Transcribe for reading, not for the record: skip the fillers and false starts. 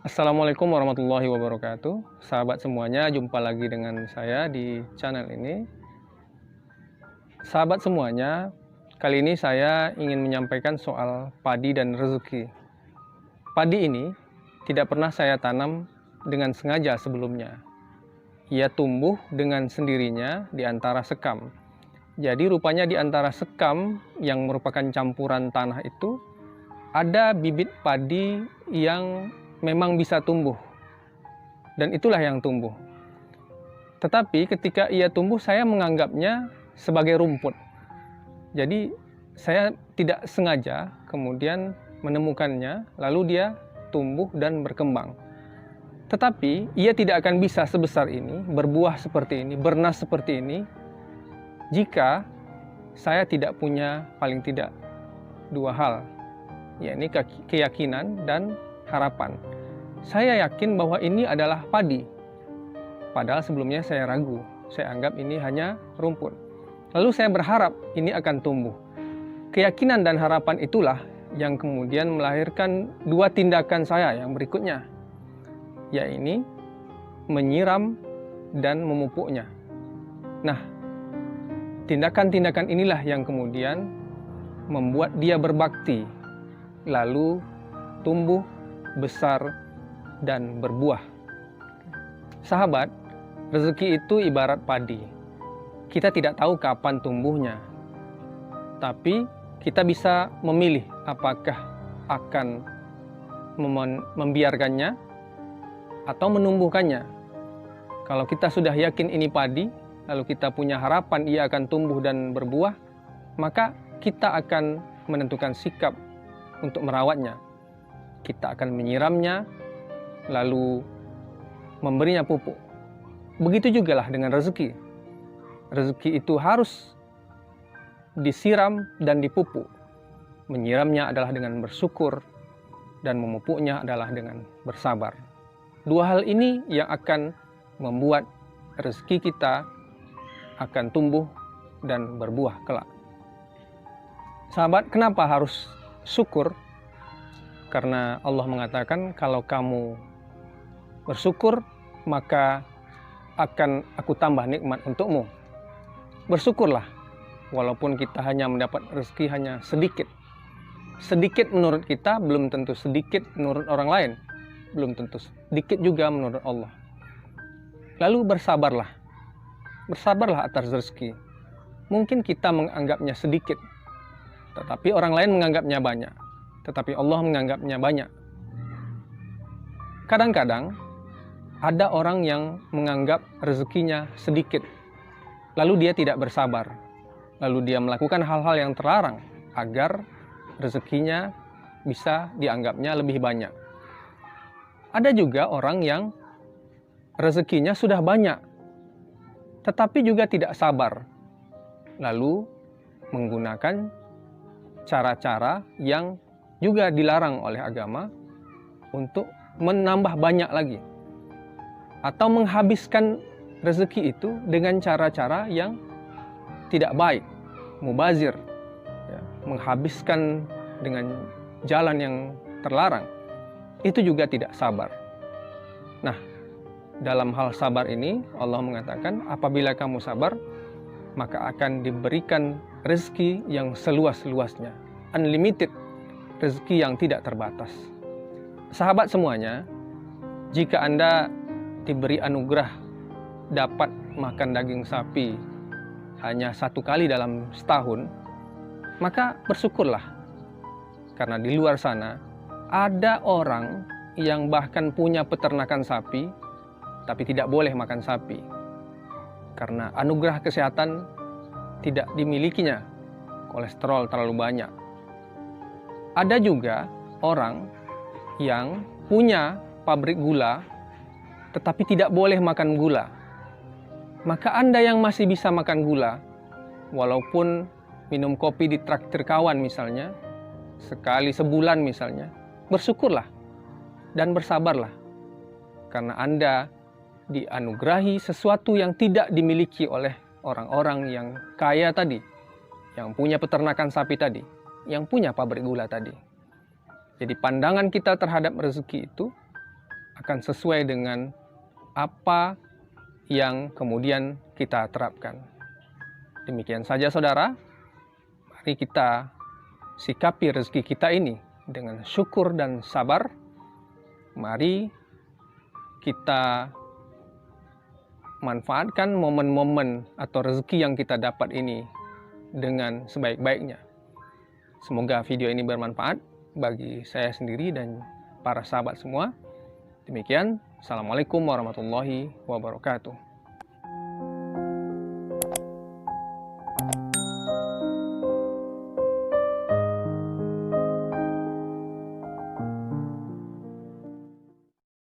Assalamualaikum warahmatullahi wabarakatuh. Sahabat semuanya, jumpa lagi dengan saya di channel ini. Sahabat semuanya, kali ini saya ingin menyampaikan soal padi dan rezeki. Padi ini tidak pernah saya tanam dengan sengaja sebelumnya. Ia tumbuh dengan sendirinya di antara sekam. Jadi rupanya di antara sekam yang merupakan campuran tanah itu ada bibit padi yang memang bisa tumbuh. Dan itulah yang tumbuh. Tetapi ketika ia tumbuh, saya menganggapnya sebagai rumput. Jadi saya tidak sengaja kemudian menemukannya, lalu dia tumbuh dan berkembang. Tetapi ia tidak akan bisa sebesar ini, berbuah seperti ini, bernas seperti ini, jika saya tidak punya paling tidak dua hal, yakni keyakinan dan harapan. Saya yakin bahwa ini adalah padi, padahal sebelumnya saya ragu, saya anggap ini hanya rumput. Lalu saya berharap ini akan tumbuh. Keyakinan dan harapan itulah yang kemudian melahirkan dua tindakan saya yang berikutnya, yaitu menyiram dan memupuknya. Nah, tindakan-tindakan inilah yang kemudian membuat dia berbakti, lalu tumbuh, besar, dan berbuah. Sahabat, rezeki itu ibarat padi. Kita tidak tahu kapan tumbuhnya, tapi kita bisa memilih apakah akan membiarkannya atau menumbuhkannya. Kalau kita sudah yakin ini padi, lalu kita punya harapan ia akan tumbuh dan berbuah, maka kita akan menentukan sikap untuk merawatnya. Kita akan menyiramnya, lalu memberinya pupuk. Begitu juga lah dengan rezeki. Rezeki itu harus disiram dan dipupuk. Menyiramnya adalah dengan bersyukur, dan memupuknya adalah dengan bersabar. Dua hal ini yang akan membuat rezeki kita akan tumbuh dan berbuah kelak. Sahabat, kenapa harus syukur? Karena Allah mengatakan kalau kamu bersyukur, maka akan aku tambah nikmat untukmu. Bersyukurlah, walaupun kita hanya mendapat rezeki hanya sedikit. Sedikit menurut kita, belum tentu sedikit menurut orang lain. Belum tentu sedikit juga menurut Allah. Lalu bersabarlah. Bersabarlah atas rezeki. Mungkin kita menganggapnya sedikit, tetapi orang lain menganggapnya banyak. Tetapi Allah menganggapnya banyak. Kadang-kadang ada orang yang menganggap rezekinya sedikit, lalu dia tidak bersabar. Lalu dia melakukan hal-hal yang terlarang agar rezekinya bisa dianggapnya lebih banyak. Ada juga orang yang rezekinya sudah banyak, tetapi juga tidak sabar. Lalu menggunakan cara-cara yang juga dilarang oleh agama untuk menambah banyak lagi, atau menghabiskan rezeki itu dengan cara-cara yang tidak baik, mubazir, ya, menghabiskan dengan jalan yang terlarang. Itu juga tidak sabar. Nah, dalam hal sabar ini Allah mengatakan apabila kamu sabar, maka akan diberikan rezeki yang seluas-luasnya, unlimited, rezeki yang tidak terbatas. Sahabat semuanya, jika Anda diberi anugerah dapat makan daging sapi hanya 1 kali dalam setahun, maka bersyukurlah. Karena di luar sana ada orang yang bahkan punya peternakan sapi, tapi tidak boleh makan sapi. Karena anugerah kesehatan tidak dimilikinya, kolesterol terlalu banyak. Ada juga orang yang punya pabrik gula, tetapi tidak boleh makan gula. Maka Anda yang masih bisa makan gula, walaupun minum kopi di traktir kawan misalnya, sekali sebulan misalnya, bersyukurlah dan bersabarlah. Karena Anda dianugerahi sesuatu yang tidak dimiliki oleh orang-orang yang kaya tadi, yang punya peternakan sapi tadi, yang punya pabrik gula tadi. Jadi pandangan kita terhadap rezeki itu akan sesuai dengan apa yang kemudian kita terapkan. Demikian saja saudara, mari kita sikapi rezeki kita ini dengan syukur dan sabar. Mari kita manfaatkan momen-momen atau rezeki yang kita dapat ini dengan sebaik-baiknya. Semoga video ini bermanfaat bagi saya sendiri dan para sahabat semua. Demikian, Assalamualaikum warahmatullahi wabarakatuh.